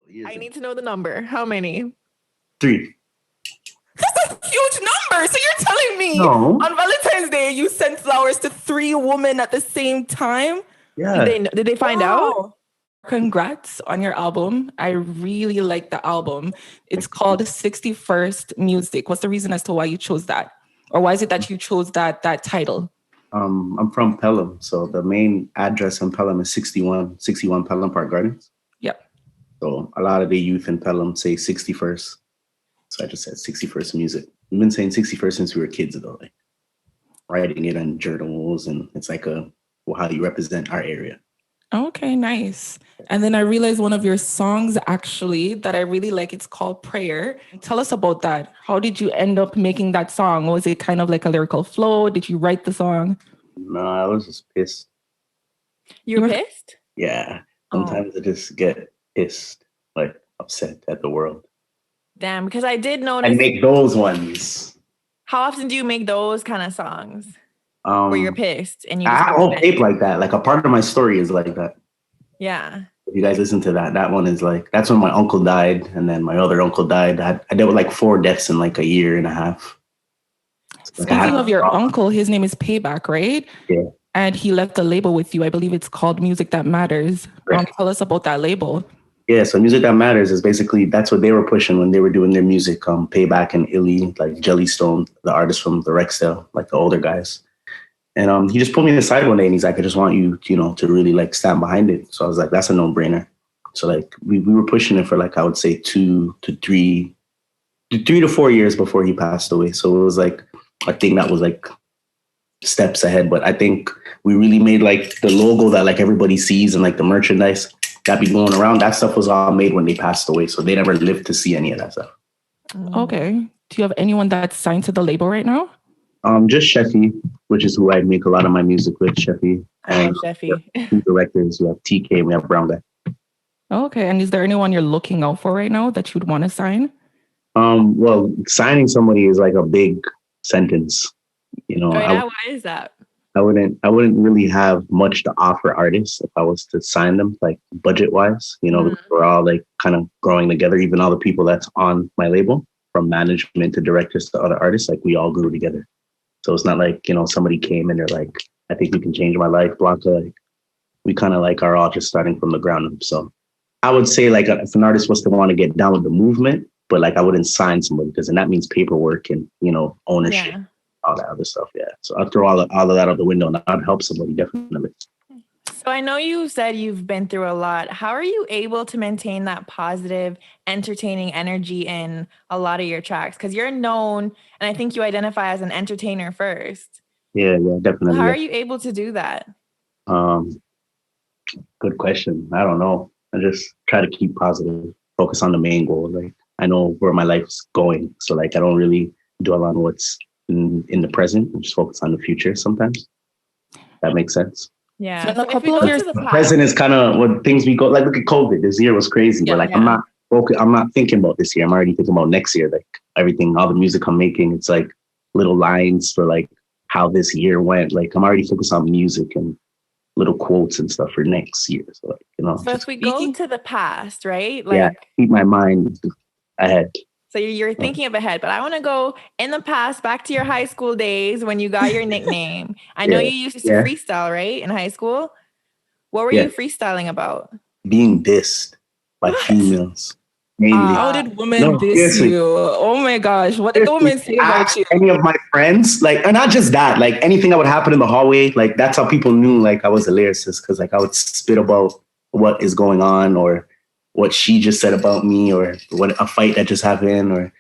Years I ago. need to know the number. How many? 3. That's a huge number. So you're telling me No. on Valentine's Day you sent flowers to 3 women at the same time? Yeah. Did they find out? Congrats on your album. I really like the album. It's called 61st Music. What's the reason as to why you chose that? Or why is it that you chose that title? I'm from Pelham, so the main address in Pelham is 61 Pelham Park Gardens. Yep. So a lot of the youth in Pelham say 61st. So I just said 61st Music. We've been saying 61st since we were kids, though, like writing it on journals, and it's like how you represent our area. Okay, nice. And then I realized one of your songs actually that I really like, it's called Prayer. Tell us about that. How did you end up making that song? Was it kind of like a lyrical flow? Did you write the song? No, I was just pissed. You were pissed? Yeah. Sometimes I just get pissed, like upset at the world. Damn, because I did notice. And make those ones. How often do you make those kind of songs? Where you're pissed and you I have a whole tape like that. Like a part of my story is like that. Yeah. If you guys listen to that one is like, that's when my uncle died. And then my other uncle died. I dealt with like 4 deaths in like a year and a half. Speaking of your uncle, his name is Payback, right? Yeah. And he left a label with you. I believe it's called Music That Matters. Tell us about that label. Yeah, so Music That Matters is basically, that's what they were pushing when they were doing their music. Payback and Illy, like Jellystone, the artist from the Rexdale, like the older guys. And he just pulled me aside one day and he's like, I just want you, to really like stand behind it. So I was like, that's a no-brainer. So like we were pushing it for like, I would say 3 to 4 years before he passed away. So it was like a thing that was like steps ahead. But I think we really made like the logo that like everybody sees and like the merchandise that be going around. That stuff was all made when they passed away. So they never lived to see any of that stuff. Okay. Do you have anyone that's signed to the label right now? Just Sheffy, which is who I make a lot of my music with, Sheffy. And Sheffy. 2 directors, we have TK and we have Brown Guy. Okay. And is there anyone you're looking out for right now that you'd want to sign? Well, signing somebody is like a big sentence. Why is that? I wouldn't really have much to offer artists if I was to sign them, like budget wise, because we're all like kind of growing together, even all the people that's on my label, from management to directors to other artists, like we all grew together. So it's not like, somebody came and they're like, I think you can change my life, Blacka. Like, we kind of like are all just starting from the ground up. So I would say like if an artist was to want to get down with the movement, but like I wouldn't sign somebody because then that means paperwork and, ownership, all that other stuff. Yeah. So I'll throw all of that out the window and I'd help somebody definitely. So I know you said you've been through a lot. How are you able to maintain that positive, entertaining energy in a lot of your tracks? Because you're known, and I think you identify as an entertainer first. Yeah, definitely. How are you able to do that? Good question. I don't know. I just try to keep positive, focus on the main goal. Like I know where my life's going. So like I don't really dwell on what's in the present. I just focus on the future sometimes. That makes sense. Yeah. So a couple of years, the present is kind of what things we go, like look at COVID. This year was crazy. But like I'm not thinking about this year. I'm already thinking about next year. Like everything, all the music I'm making, it's like little lines for like how this year went. Like I'm already focused on music and little quotes and stuff for next year. So like, So if we go to the past, right? Keep my mind ahead. So you're thinking of ahead, but I want to go in the past, back to your high school days when you got your nickname. I know you used to freestyle, right? In high school. What were you freestyling about? Being dissed by females. Mainly. How did women diss you? Oh my gosh. What did the women say about you? Any of my friends, like, and not just that, like anything that would happen in the hallway, like that's how people knew like I was a lyricist, because like I would spit about what is going on or what she just said about me or what a fight that just happened. Or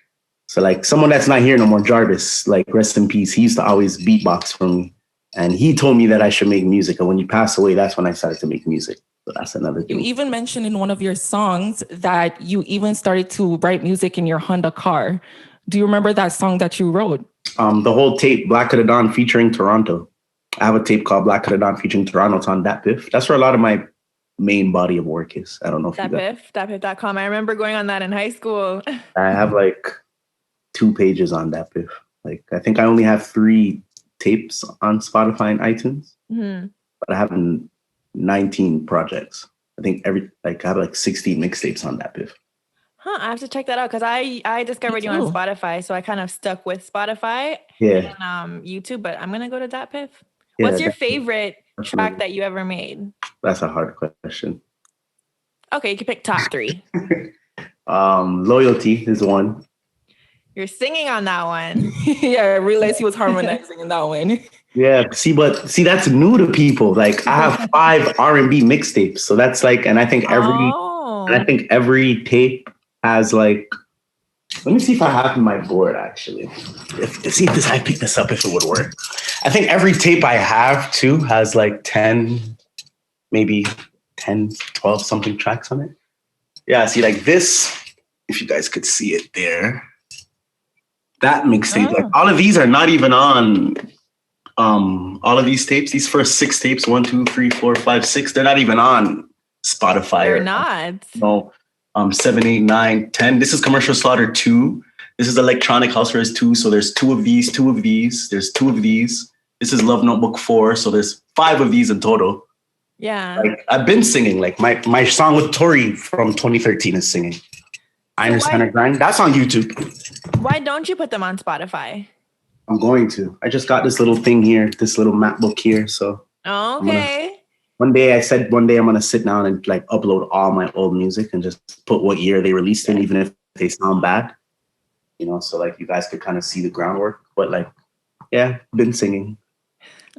so like someone that's not here no more, Jarvis, like rest in peace. He used to always beatbox for me. And he told me that I should make music. And when he passed away, that's when I started to make music. So that's another thing. You even mentioned in one of your songs that you even started to write music in your Honda car. Do you remember that song that you wrote? The whole tape, Blacka Da Don featuring Toronto. I have a tape called Blacka Da Don featuring Toronto. It's on Datpiff. That's where a lot of my main body of work is. I don't know if Datpiff.com. I remember going on that in high school. I have like 2 pages on Datpiff. Like I think I only have 3 tapes on Spotify and iTunes, but I have 19 projects. I think I have like 16 mixtapes on Datpiff. Huh, I have to check that out because I discovered you on Spotify, so I kind of stuck with Spotify and YouTube, but I'm gonna go to Datpiff. What's your favorite track that you ever made? That's a hard question. Okay, you can pick top 3. Loyalty is one. You're singing on that one. Yeah, I realized he was harmonizing in that one. Yeah, that's new to people. Like I have 5 R&B mixtapes, so that's like, and I think every tape has like. Let me see if I have my board actually. See if I picked this up if it would work. I think every tape I have too has like 10, maybe 10, 12 something tracks on it. Yeah, see like this. If you guys could see it there. That mixtape, like all of these are not even on all of these tapes, these first 6 tapes, 1, 2, 3, 4, 5, 6, they're not even on Spotify. They're not. No, 7, 8, 9, 10. This is Commercial Slaughter 2. This is Electronic House Arrest 2. So there's 2 of these, 2 of these. There's 2 of these. This is Love Notebook 4. So there's 5 of these in total. Yeah. Like I've been singing. Like my song with Tory from 2013 is singing. I Understand Her Grind. That's on YouTube. Why don't you put them on Spotify? I'm going to. I just got this little thing here, this little MacBook here. So okay. One day I'm gonna sit down and like upload all my old music and just put what year they released in, even if they sound bad. You know, so like you guys could kind of see the groundwork. But like, yeah, been singing.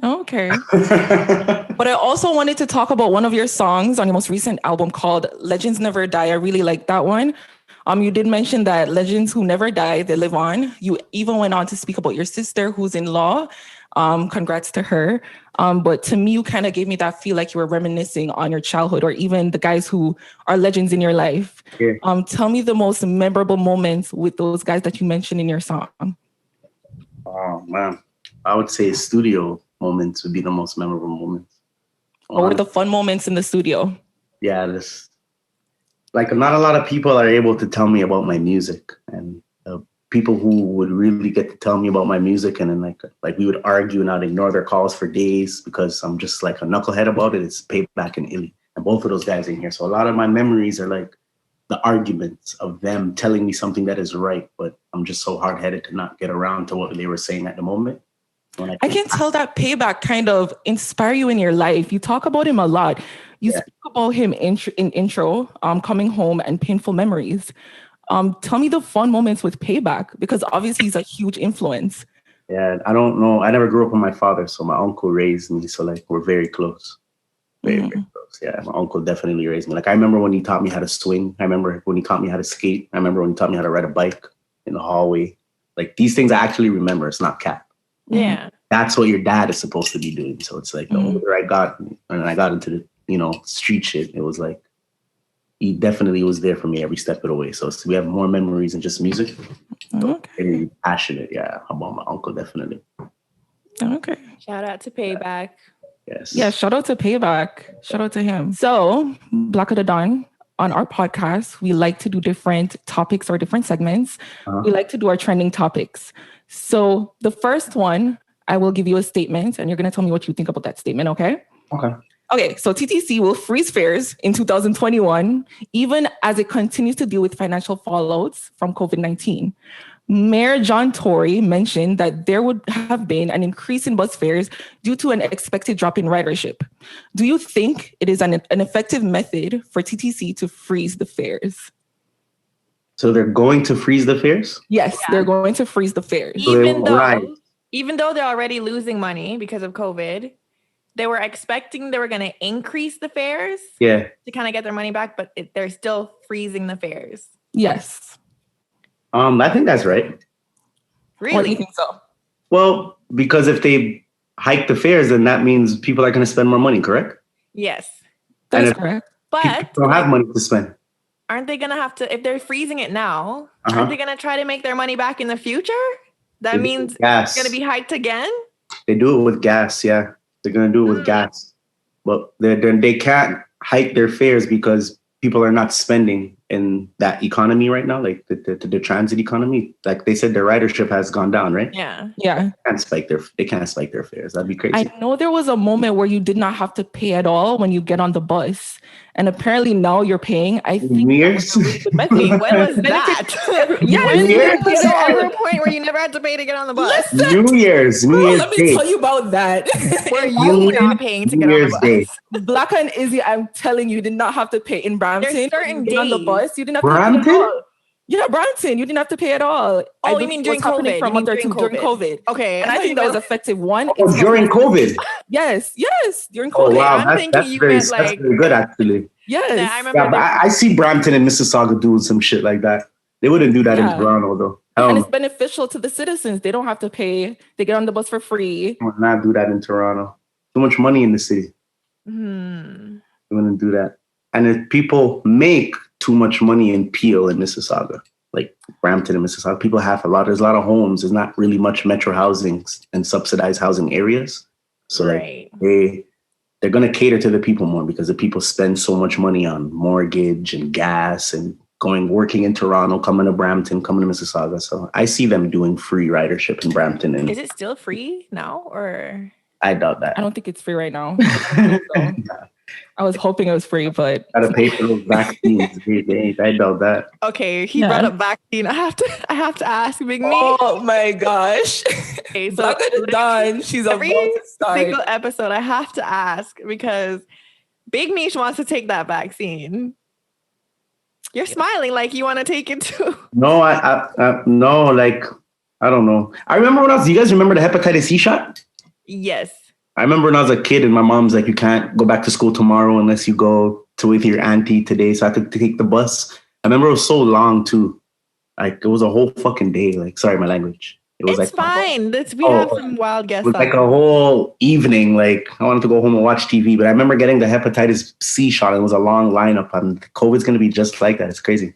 Okay. But I also wanted to talk about one of your songs on your most recent album called Legends Never Die. I really like that one. You did mention that legends who never die, they live on. You even went on to speak about your sister who's in law. Congrats to her. But to me, you kind of gave me that feel like you were reminiscing on your childhood or even the guys who are legends in your life. Yeah. Tell me the most memorable moments with those guys that you mentioned in your song. Oh, man. I would say studio moments would be the most memorable moments. What were the fun moments in the studio? Yeah, like not a lot of people are able to tell me about my music, and people who would really get to tell me about my music, and then like we would argue and I'd ignore their calls for days because I'm just like a knucklehead about it. It's Payback and Illy, and both of those guys in here. So a lot of my memories are like the arguments of them telling me something that is right, but I'm just so hard-headed to not get around to what they were saying at the moment. I can tell that Payback kind of inspire you in your life. You talk about him a lot. You speak about him in intro, coming home and painful memories. Tell me the fun moments with Payback, because obviously he's a huge influence. Yeah, I don't know. I never grew up with my father, so my uncle raised me. So like we're very close. Very close. Yeah, my uncle definitely raised me. Like I remember when he taught me how to swing. I remember when he taught me how to skate. I remember when he taught me how to ride a bike in the hallway. Like these things I actually remember. It's not cap. Yeah. That's what your dad is supposed to be doing. So it's like the older I got and I got into the, street shit, it was like, he definitely was there for me every step of the way. So we have more memories than just music. Very passionate, about my uncle, definitely. Okay. Shout out to Payback. Yes. Yeah, shout out to Payback. Shout out to him. So, Blacka Da Don, on our podcast, we like to do different topics or different segments. We like to do our trending topics. So the first one, I will give you a statement and you're going to tell me what you think about that statement, okay? Okay, so TTC will freeze fares in 2021, even as it continues to deal with financial fallouts from COVID-19. Mayor John Tory mentioned that there would have been an increase in bus fares due to an expected drop in ridership. Do you think it is an effective method for TTC to freeze the fares? So they're going to freeze the fares? Yes, they're going to freeze the fares. Even though they're already losing money because of COVID, they were expecting they were going to increase the fares to kind of get their money back, but they're still freezing the fares. Yes. I think that's right. Really? Why do you think so? Well, because if they hike the fares, then that means people are going to spend more money, correct? Yes. That's correct. But people don't have money to spend. Aren't they going to have to, if they're freezing it now, aren't they going to try to make their money back in the future? That means it's going to be hiked again? They do it with gas, yeah. They're going to do it with gas. But they can't hike their fares because people are not spending in that economy right now, like the transit economy. Like they said, their ridership has gone down, right? Yeah. They can't spike their fares. That'd be crazy. I know there was a moment where you did not have to pay at all when you get on the bus. And apparently now you're paying. I think New Year's? Wait, when was that? Year's? Was there ever a point where you never had to pay to get on the bus? New Year's Let me Day. tell you about that. Where you not paying to get on the bus? Day. Blacka and Izzy, I'm telling you, you did not have to pay in Brampton. There's certain Get on the days. bus. You didn't have to pay at all. Yeah, Brampton, you didn't have to pay at all. Oh, you mean during COVID? For a month or two during COVID. Okay. And I think that was effective one. Oh, during COVID? Yes, during Oh, COVID. wow. I'm thinking you meant like... That's very good, actually. Yes. Yeah, I remember. Yeah, but I see Brampton and Mississauga doing some shit like that. They wouldn't do that in Toronto, though. And it's beneficial to the citizens. They don't have to pay. They get on the bus for free. I would not do that in Toronto. Too much money in the city. They wouldn't do that. And if people make too much money in Peel and Mississauga, like Brampton and Mississauga, people have there's a lot of homes. There's not really much metro housing and subsidized housing areas. So like they're going to cater to the people more because the people spend so much money on mortgage and gas and working in Toronto, coming to Brampton, coming to Mississauga. So I see them doing free ridership in Brampton. And is it still free now or? I doubt that. I don't think it's free right now. I was hoping it was free, but gotta pay for those vaccines. I doubt that. Okay, he brought up vaccine. I have to ask Big Mich. Oh my gosh. Okay, so Blacka Da Don, she's every about to start. single episode I have to ask because Big Mich wants to take that vaccine. You're smiling like you want to take it too. No, no, like I don't know. I remember you guys remember the hepatitis C shot? Yes. I remember when I was a kid and my mom's like, you can't go back to school tomorrow unless you go with your auntie today. So I had to take the bus. I remember it was so long too. Like it was a whole fucking day. Like, sorry, my language. It's fine. We have some wild guests. It was like a whole evening. Like I wanted to go home and watch TV, but I remember getting the hepatitis C shot. It was a long lineup and COVID's going to be just like that. It's crazy.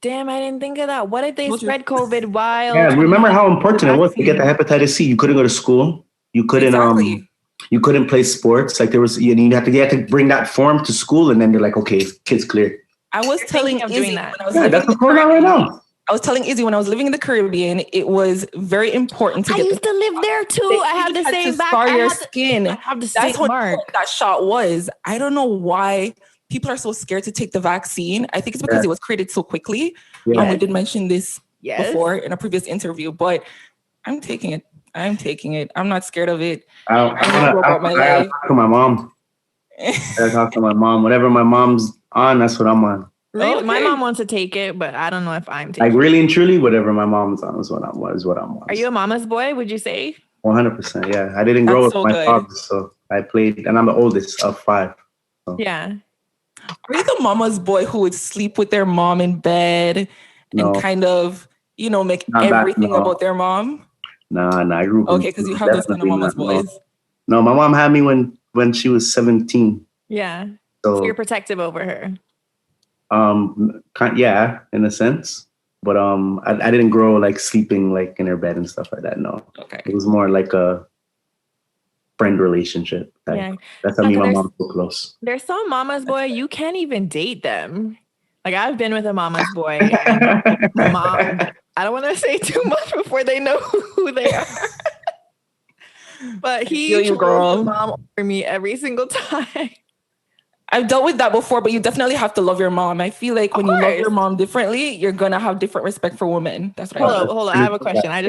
Damn, I didn't think of that. What if they spread COVID while? Yeah, remember how important it was to get the hepatitis C. You couldn't go to school. You couldn't you couldn't play sports. Like there was you had to bring that form to school, and then they're like, okay, kids cleared. I was telling Izzy doing that. That's what's going on right now. I was telling Izzy when I was living in the Caribbean, it was very important to I used to live there too. I have the same back. Scar your skin. I have the That's same what mark. that shot was. I don't know why people are so scared to take the vaccine. I think it's because it was created so quickly. Yeah. We did mention this before in a previous interview, but I'm taking it. I'm not scared of it. I talk to my mom. I talk to my mom. Whatever my mom's on, that's what I'm on. Really? Okay. My mom wants to take it, but I don't know if I'm taking it. Like really and truly, whatever my mom's on is what I'm on. Are you a mama's boy, would you say? 100%, yeah. I didn't grow up with my father, so I played, and I'm the oldest of 5. So. Yeah. Are you the mama's boy who would sleep with their mom in bed and kind of, make everything about their mom? Nah, I grew up. Okay, because you have those kind of mama's boys. No, my mom had me when she was 17. Yeah. So you're protective over her. Yeah, in a sense. But I didn't grow like sleeping like in her bed and stuff like that. No. Okay. It was more like a friend relationship. That's how me and my mom so close. There's some mama's boy, you can't even date them. Like I've been with a mama's boy. Mom, I don't want to say too much before they know who they are. But he chose mom over me every single time. I've dealt with that before, but you definitely have to love your mom. I feel like when you love your mom differently, you're gonna have different respect for women. That's what Hold on. I have a question. I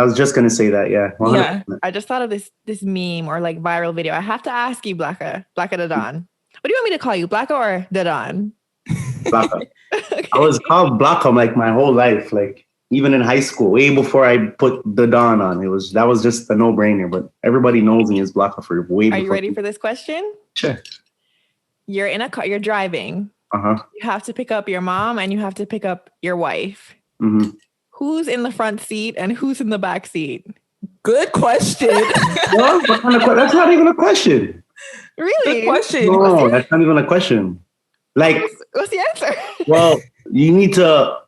was just gonna say that. Yeah. 100%. Yeah. I just thought of this meme or like viral video. I have to ask you, Blacka Da Don. What do you want me to call you, Blacka or Da Don? Blacka. Okay. I was called Blacka like my whole life, like even in high school, way before I put Da Don on. That was just a no-brainer. But everybody knows me as Blacka for way before. Are you ready for this question? Sure. You're in a car, you're driving. Uh-huh. You have to pick up your mom and you have to pick up your wife. Mm-hmm. Who's in the front seat and who's in the back seat? Good question. Well, that's not even a question. Really? Good question. No, that's not even a question. Like, what's the answer? Well, you need to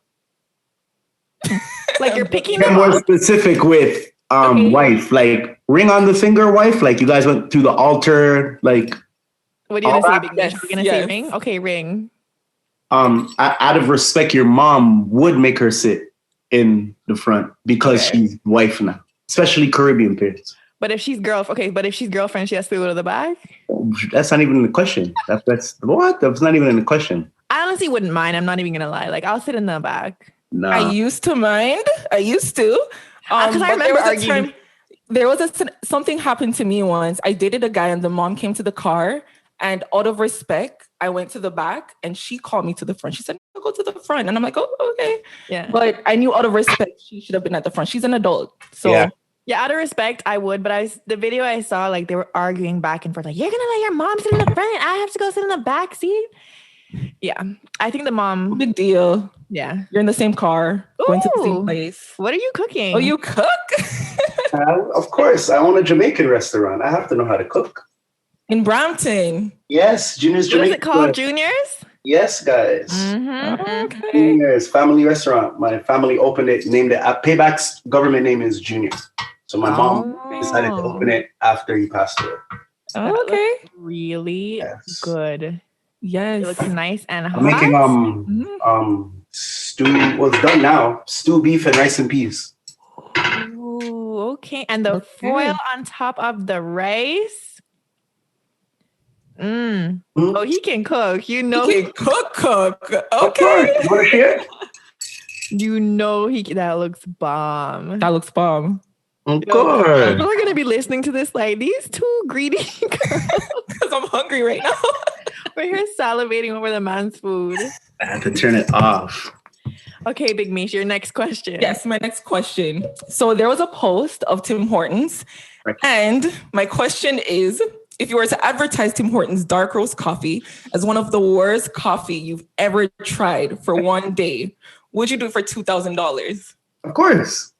like you're picking get more specific with wife. Like ring on the finger, wife. Like you guys went to the altar, like. What are you going to say, Big Mich? You're going to say ring? Okay, ring. out of respect, your mom would make her sit in the front because she's wife now, especially Caribbean parents. But if she's girlfriend, she has to go to the back. That's not even in the question. That's what? That's not even in the question. I honestly wouldn't mind. I'm not even gonna lie. Like I'll sit in the back. Nah. I used to mind. Because I remember arguing. Something happened to me once. I dated a guy and the mom came to the car, and out of respect, I went to the back and she called me to the front. She said, "I'll go to the front." And I'm like, "Oh, okay." Yeah. But I knew out of respect, she should have been at the front. She's an adult. So yeah, out of respect, I would. But the video I saw, like they were arguing back and forth, like, "You're gonna let your mom sit in the front. I have to go sit in the back seat." Yeah. I think the mom. Big deal. Yeah. You're in the same car, going to the same place. What are you cooking? Oh, you cook? Of course. I own a Jamaican restaurant. I have to know how to cook. In Brampton. Yes, Junior's Jamaican. What is it called? Junior's? Yes, guys. Mm-hmm. Okay. Junior's family restaurant. My family opened it, named it. Payback's government name is Junior. So my mom decided to open it after he passed away. Oh, okay. Really good. Yes. It looks nice and hot. I'm making stew. Well, it's done now. Stew beef and rice and peas. Ooh, okay. And the foil on top of the rice. Oh, he can cook. You know he can cook. Okay. You want to share? You know that looks bomb. That looks bomb. Of course. People are gonna be listening to this like these two greedy girls. Because I'm hungry right now. We're here salivating over the man's food. I had to turn it off. Okay, Big Mish, your next question. Yes, my next question. So there was a post of Tim Hortons, and my question is, if you were to advertise Tim Hortons dark roast coffee as one of the worst coffee you've ever tried for one day, would you do it for $2,000? Of course.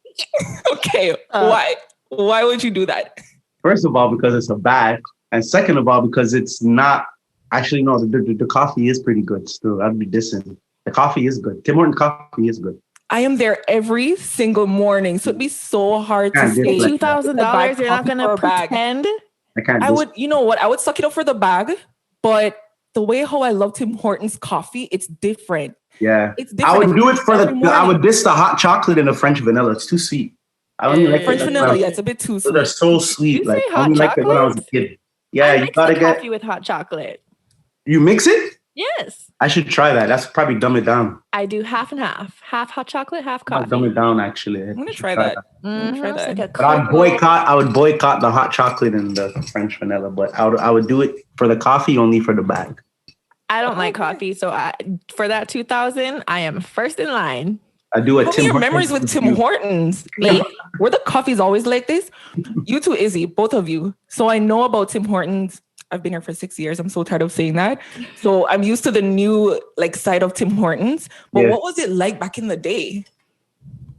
Okay, why? Why would you do that? First of all, because it's a bag, and second of all, because it's not. Actually, no, the coffee is pretty good still. I'd be dissing. The coffee is good. Tim Hortons coffee is good. I am there every single morning, so it'd be so hard to say $2,000. You're not gonna pretend. I can't. I would. You know what? I would suck it up for the bag, but the way how I love Tim Hortons coffee, it's different. Yeah, it's different. I would do it for I would diss the hot chocolate and the French vanilla. It's too sweet. I only like French vanilla. Yeah, it's a bit too sweet. They're so sweet. Like I only like it when I was a kid. Yeah, you gotta get coffee with hot chocolate. You mix it? Yes. I should try that. That's probably dumb it down. I do half and half. Half hot chocolate, half coffee. I'll dumb it down, actually. I'm gonna try that. But I would boycott the hot chocolate and the French vanilla, but I would do it for the coffee, only for the bag. I don't like coffee, so for that $2,000, I am first in line. I do it. Tell me your memories with Tim Hortons. Like, were the coffees always like this? You two, Izzy, both of you. So I know about Tim Hortons. I've been here for 6 years. I'm so tired of saying that. So I'm used to the new side of Tim Hortons. But what was it like back in the day?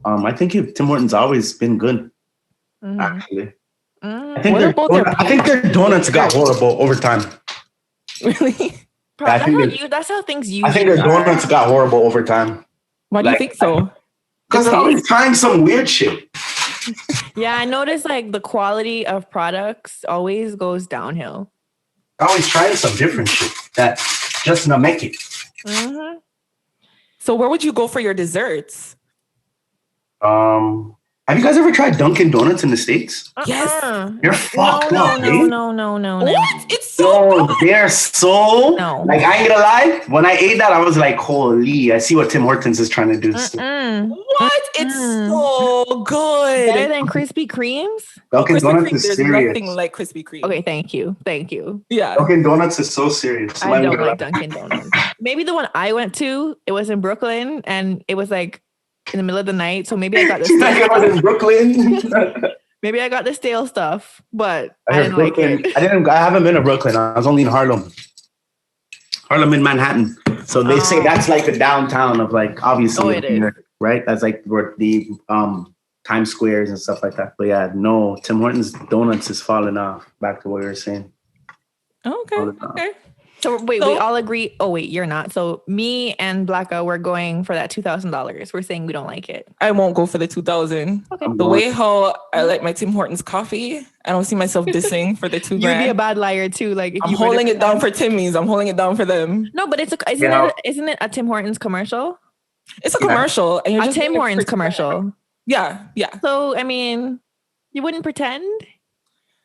I think Tim Hortons always been good. Actually, I think their donuts got horrible over time. Really? That's how things usually I think their donuts got horrible over time. Why do you think so? Because they're always trying some weird shit. Yeah, I noticed the quality of products always goes downhill. Always trying some different shit that just not make it. Mm-hmm. So where would you go for your desserts? Have you guys ever tried Dunkin' Donuts in the States? Yes. You're fucked up. No. What? It's so good. They're so like, I ain't gonna lie. When I ate that, I was like, holy, I see what Tim Hortons is trying to do. What? It's so good. Better than Krispy Kremes? Dunkin' Donuts is There's serious. nothing like Krispy Kreme. Okay, thank you. Yeah. Dunkin' Donuts is so serious. I don't like Dunkin' Donuts. Maybe the one I went to, it was in Brooklyn, and it was in the middle of the night, so maybe I got the stale in Brooklyn. Maybe I got the stale stuff, but I didn't like it. I haven't been to Brooklyn. I was only in Harlem in Manhattan. So they say that's like the downtown of obviously it is. Right? That's where the Times Squares and stuff like that. But yeah, no, Tim Hortons Donuts is falling off. Back to what we were saying. Okay. So wait, we all agree. Oh wait, you're not. So me and Blacka, we're going for that $2,000. We're saying we don't like it. I won't go for the 2,000. Okay. The way how I like my Tim Hortons coffee, I don't see myself dissing for the $2,000. You'd be a bad liar too. Like if I'm holding it down for Timmy's. I'm holding it down for them. No, but isn't it a Tim Hortons commercial? It's a commercial. And you're a just Tim Hortons commercial. Yeah. So I mean, you wouldn't pretend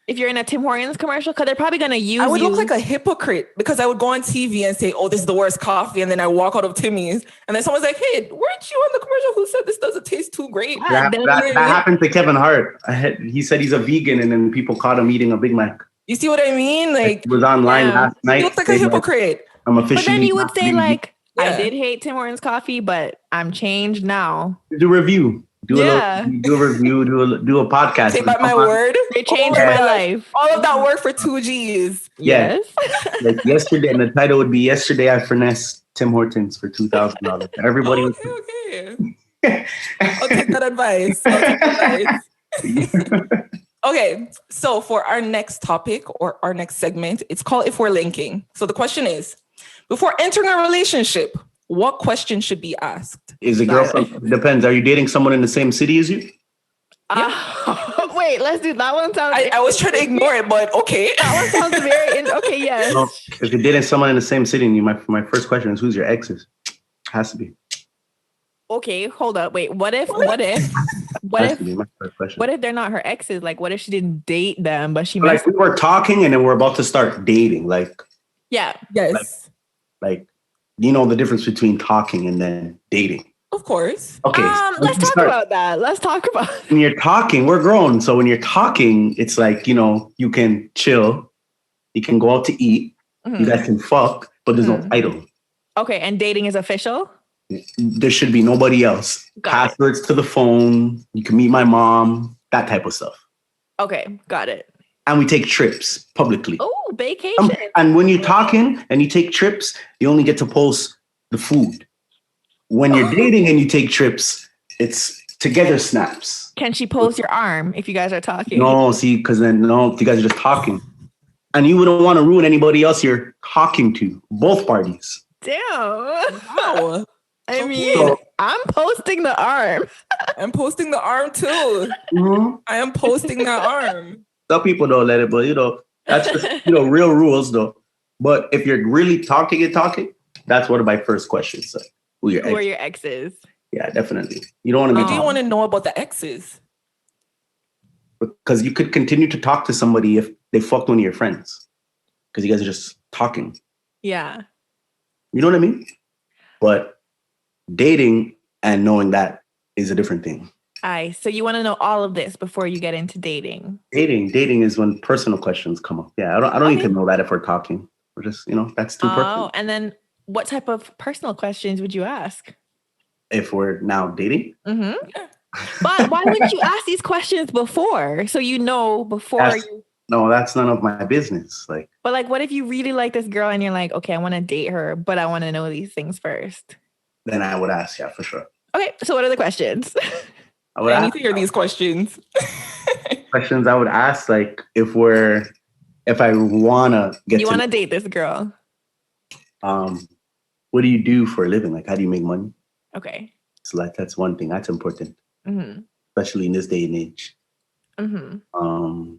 if you're in a Tim Hortons commercial, because they're probably going to use I would look like a hypocrite because I would go on TV and say, oh, this is the worst coffee. And then I walk out of Timmy's and then someone's like, hey, weren't you on the commercial who said this doesn't taste too great? That happened to Kevin Hart. He said he's a vegan and then people caught him eating a Big Mac. You see what I mean? Like, it was online last night. You look like a hypocrite. I'm officially. But then you would say like, yeah. I did hate Tim Hortons coffee, but I'm changed now. Do a review. Do a review. Do a podcast. Take back my word. They changed my life. All of that work for 2 G's. Yes. Like yesterday, and the title would be "Yesterday I Finessed Tim Hortons for $2,000." Everybody. Okay. I'll take that advice. Okay, so for our next topic or our next segment, it's called If We're Linking. So the question is, before entering a relationship, what question should be asked? Is the girlfriend, depends. Are you dating someone in the same city as you? Wait, let's do that one. I was trying to ignore it, but okay. That one sounds very, okay, yes. Well, if you're dating someone in the same city, my first question is, who's your exes? Has to be. Okay, hold up. Wait, what if they're not her exes? Like, what if she didn't date them, but she like we were talking and then we're about to start dating? Like, yeah, yes, like you know the difference between talking and then dating. Of course. Okay, let's talk about that. Let's talk about when you're talking. We're grown, so when you're talking, it's like you can chill, you can go out to eat, you guys can fuck, but there's no title. Okay, and dating is official. There should be nobody else. Passwords to the phone. You can meet my mom. That type of stuff. Okay, got it. And we take trips publicly. Oh, vacation. And when you're talking and you take trips, you only get to post the food. When you're dating and you take trips, it's together snaps. Can she post your arm if you guys are talking? No, see, because then you guys are just talking. And you wouldn't want to ruin anybody else you're talking to. Both parties. Damn. Wow. I mean, I'm posting the arm. I'm posting the arm too. Mm-hmm. I am posting that arm. Some people don't let it, but that's just, real rules though. But if you're really talking, that's one of my first questions. So, who are your exes? Yeah, definitely. You don't want to be. Do you want to know about the exes? Because you could continue to talk to somebody if they fucked one of your friends. Because you guys are just talking. Yeah. You know what I mean? But dating and knowing that is a different thing. So you want to know all of this before you get into dating? Dating is when personal questions come up. Yeah, I don't need to know that if we're talking. We're just, that's too personal. Oh, and then what type of personal questions would you ask? If we're now dating? Mm-hmm. Yeah. But why wouldn't you ask these questions before? So before you... No, that's none of my business. But what if you really like this girl and you're like, okay, I want to date her, but I want to know these things first? Then I would ask, yeah, for sure. Okay, so what are the questions? I need to hear these questions. Questions I would ask, if I wanna get you want to date this girl. What do you do for a living? How do you make money? Okay. So that's one thing. That's important. Mm-hmm. Especially in this day and age. Mm-hmm.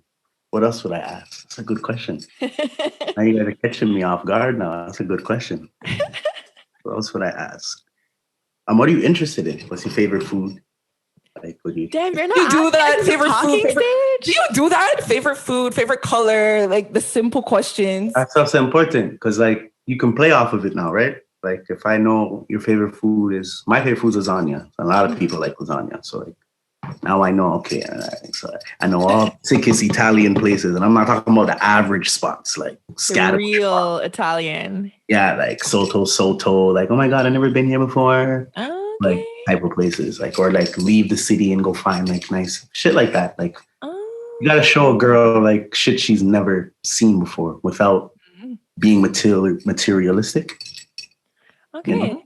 What else would I ask? That's a good question. Now you guys are catching me off guard now. That's a good question. What else would I ask? What are you interested in? What's your favorite food? Would you? Damn, you're not. You do that favorite food. Stage? Do you do that? Favorite food, favorite color, the simple questions. That stuff's important because you can play off of it now, right? If I know your favorite food is my favorite food is lasagna. A lot of people like lasagna, so now I know. Okay, so I know all sickest Italian places, and I'm not talking about the average spots scattered. Real Italian. Yeah, Soto. Oh my God, I've never been here before. Okay. Type of places, or leave the city and go find nice shit like that. You gotta show a girl shit she's never seen before without being materialistic. Okay,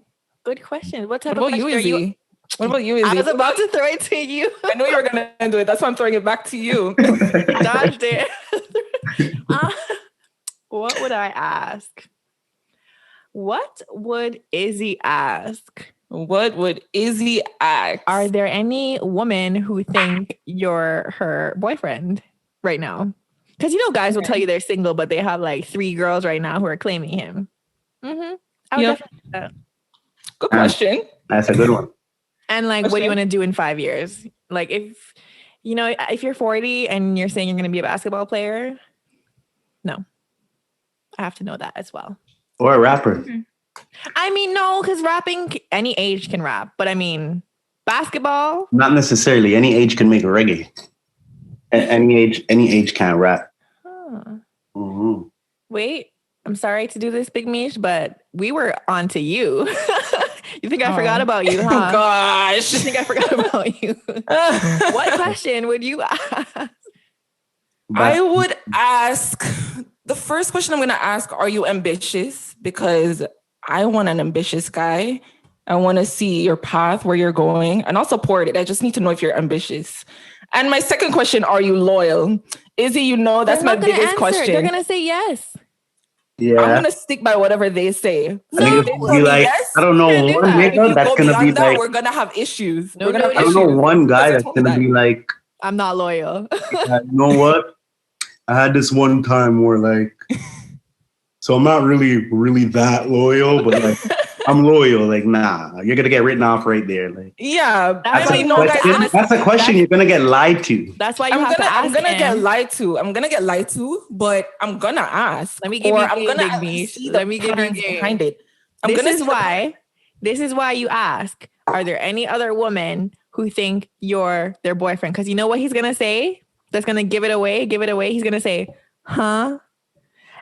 good question. What type of question are you? What about you, Izzy? I was about to throw it to you. I knew you were gonna do it. That's why I'm throwing it back to you. Dodged it. What would I ask? What would Izzy ask? What would Izzy ask? Are there any women who think you're her boyfriend right now? Because guys will tell you they're single, but they have like 3 girls right now who are claiming him. Mm-hmm. I would definitely do that. Good question. That's a good one. And like, what do you want to do in 5 years? Like, if you're 40 and you're saying you're going to be a basketball player, no, I have to know that as well. Or a rapper. Mm-hmm. I mean, no, because rapping, any age can rap. But I mean, basketball? Not necessarily. Any age can make reggae. Any age can't rap. Huh. Mm-hmm. Wait, I'm sorry to do this, Big Mish, but we were on to you. You think I forgot about you, huh? Gosh. You think I forgot about you? What question would you ask? I would ask, the first question I'm going to ask, are you ambitious? Because I want an ambitious guy. I want to see your path, where you're going, and I'll support it. I just need to know if you're ambitious. And my second question, are you loyal? Izzy, that's my biggest question. They're going to say yes. Yeah. I'm going to stick by whatever they say. I think it'll be like, yes, I don't know, one nigga that's going to be like, we're going to have issues. I don't know one guy that's going to be like, I'm not loyal. You know what? I had this one time where like, so I'm not really that loyal, but like, I'm loyal. Like, nah, you're going to get written off right there. Like, yeah. That's a question you're going to get lied to. That's why I'm going to get lied to. I'm going to get lied to, but I'm going to ask. Let me give you I'm gonna see the patterns behind it. This is why you ask, are there any other women who think you're their boyfriend? Because you know what he's going to say? That's going to give it away. He's going to say, huh?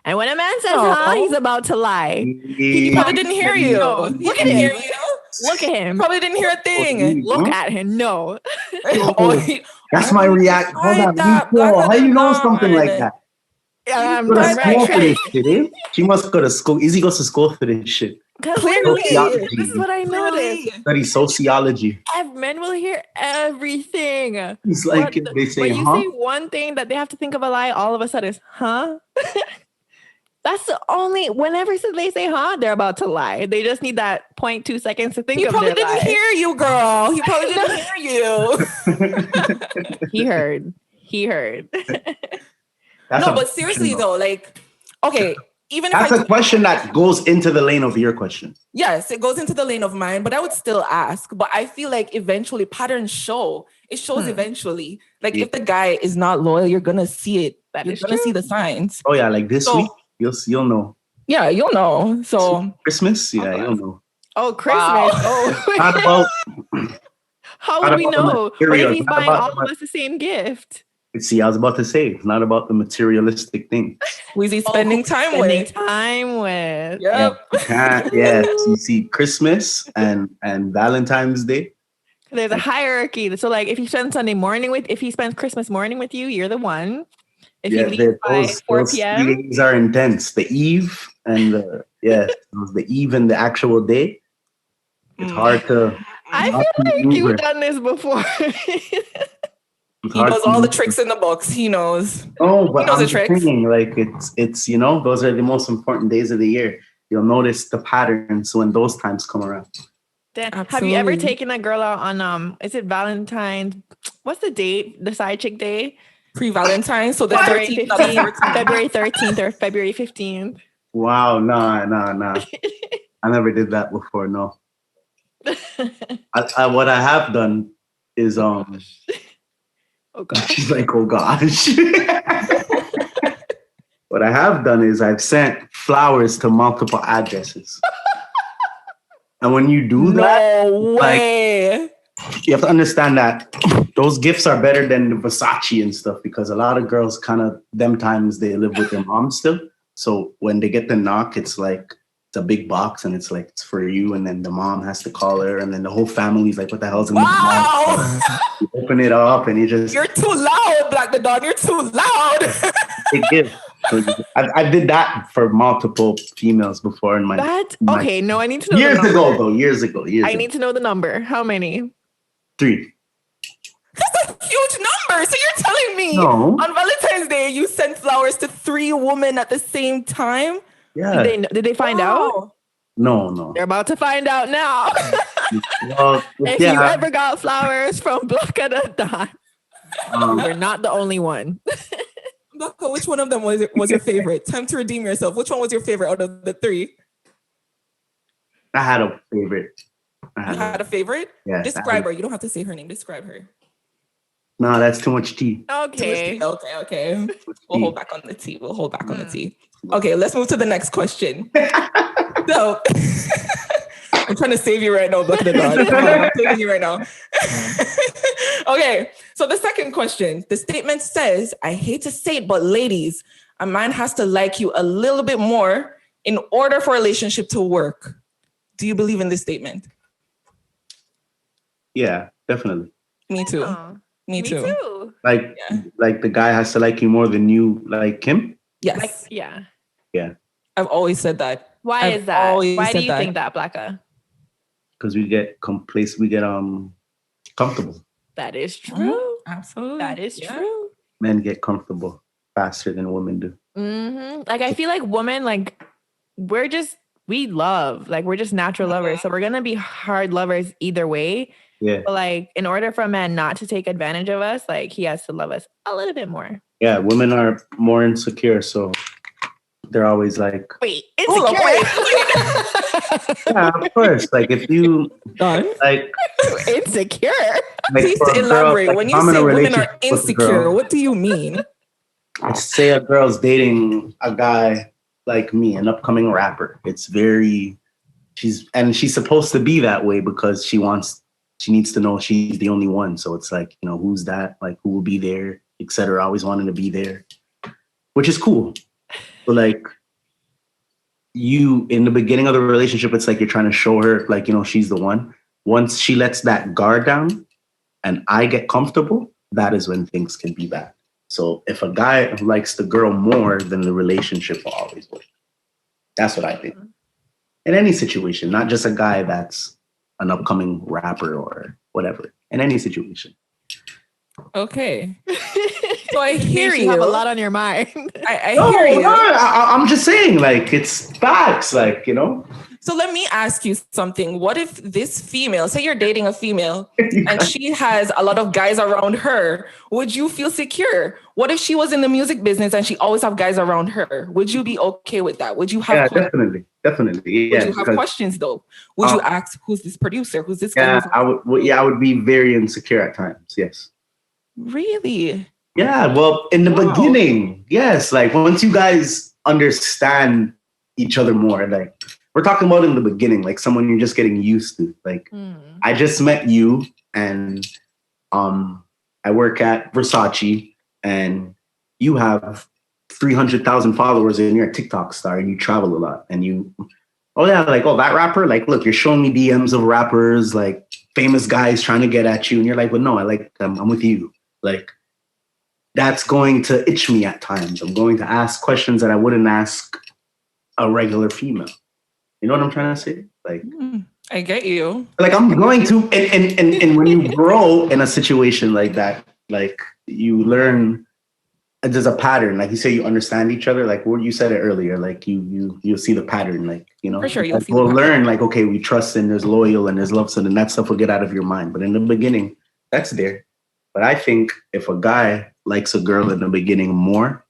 And when a man says, huh, he's about to lie. He probably didn't hear you. Look at him. Look at him. Probably didn't hear a thing. Look at him. No. That's my reaction. Hold on. How you know something like that? She must go to school. Izzy goes to school for this shit. Clearly, this is what I noticed. Study sociology. Men will hear everything. It's like they say, when you say one thing that they have to think of a lie, all of a sudden it's, huh? That's the only, whenever they say, huh, they're about to lie. They just need that 0.2 seconds to think of their lie. He probably didn't hear you, girl. He probably didn't hear you. He heard. No, but seriously though, like, okay, even that's a question that goes into the lane of your question. Yes, it goes into the lane of mine, but I would still ask. But I feel like eventually patterns show. It shows eventually. Like if the guy is not loyal, you're gonna see it. You're gonna see the signs. Oh yeah, like this week, you'll know. Yeah, you'll know. So Christmas, yeah, you'll know. Oh, Christmas. Wow. Oh, not about. How would we know? What if he's buying all of us the same gift? See, I was about to say, it's not about the materialistic thing. Who's he spending time with? Yep. Yeah. You see, Christmas and Valentine's Day. There's a hierarchy. So, like, if he spends if he spends Christmas morning with you, you're the one. If you leave by 4 p.m. These are intense. The eve and the eve and the actual day. It's hard to. I feel like you've done this before. He knows all the tricks in the books. He knows. Oh, but he knows the tricks. Like it's those are the most important days of the year. You'll notice the patterns when those times come around. Dan, have you ever taken a girl out on is it Valentine's? What's the date? The side chick day? Pre-Valentine's, so the 13th, February 13th or February 15th. Wow, no. I never did that before. No. What I have done is Oh gosh. She's like, oh gosh. What I have done is I've sent flowers to multiple addresses. And when you do that, like, you have to understand that those gifts are better than the Versace and stuff, because a lot of girls them times they live with their mom still. So when they get the knock, it's like, it's a big box and it's like, it's for you. And then the mom has to call her. And then the whole family's like, what the hell's in the box? You open it up and you're too loud, Blacka Da Don. You're too loud. Big gift. So I did that for multiple females before in my. Okay, no, I need to know. Years ago. I need to know the number. How many? 3. That's a huge number. So you're telling me on Valentine's Day you sent flowers to 3 women at the same time? Yeah. Did they find out? No. You're about to find out now. Well, If you ever got flowers from Blacka Da Don, you're not the only one. Blacka, which one of them was your favorite? Time to redeem yourself. Which one was your favorite out of the three? I had a favorite. You had a favorite? Yeah. Describe her. You don't have to say her name. Describe her. No, that's too much tea. Okay. Okay. We'll hold back on the tea. Okay, let's move to the next question. So, I'm trying to save you right now, Blacka Da Don. I'm saving you right now. Okay, so the second question. The statement says, I hate to say it, but ladies, a man has to like you a little bit more in order for a relationship to work. Do you believe in this statement? Yeah, definitely. Me too. Me too. Like the guy has to like you more than you like him? Yes. Yeah. I've always said that. Why is that? Why do you think that, Blacka? Because we get complacent, we get comfortable. That is true. Absolutely. That is true. Men get comfortable faster than women do. Mm-hmm. Like, I feel like women, like, we love, like, we're just natural lovers. So we're going to be hard lovers either way. Yeah. But, like, in order for a man not to take advantage of us, like, he has to love us a little bit more. Yeah, women are more insecure, so they're always like, wait, insecure? Yeah, of course. Like, if you like insecure. Like, please elaborate. Like, when you say women are insecure, what do you mean? Let's say a girl's dating a guy like me, an upcoming rapper. It's very she's supposed to be that way because she needs to know she's the only one. So it's like, you know, who's that? Like, who will be there, etc. Always wanting to be there, which is cool. But like, you in the beginning of the relationship, it's like you're trying to show her, like, you know, she's the one. Once she lets that guard down and I get comfortable, that is when things can be bad. So if a guy likes the girl more, then the relationship will always work. That's what I think. In any situation, not just a guy that's an upcoming rapper or whatever. In any situation. Okay. So I hear you. have a lot on your mind. I hear you. No, I'm just saying, like, it's facts, like, you know. So let me ask you something. What if this female, say you're dating a female and she has a lot of guys around her, would you feel secure? What if she was in the music business and she always have guys around her? Would you be okay with that? Would you have definitely. Yeah, would you have questions though? Would you ask, who's this producer? Who's this guy? I would be very insecure at times, yes. Really? Yeah, well, in the beginning, yes. Like, once you guys understand each other more, like, we're talking about in the beginning, like someone you're just getting used to. Like, I just met you and I work at Versace and you have 300,000 followers and you're a TikTok star and you travel a lot and that rapper? Like, look, you're showing me DMs of rappers, like famous guys trying to get at you. And you're like, well, no, I like them. I'm with you. Like, that's going to itch me at times. I'm going to ask questions that I wouldn't ask a regular female. You know what I'm trying to say? Like, I get you. Like, I'm going to, and when you grow in a situation like that, like, you learn, there's a pattern. Like you say, you understand each other. Like what you said it earlier, like you'll see the pattern, like, you know, for sure, we'll learn, like, okay, we trust and there's loyal and there's love. So then that stuff will get out of your mind. But in the beginning, that's there. But I think if a guy likes a girl in the beginning more,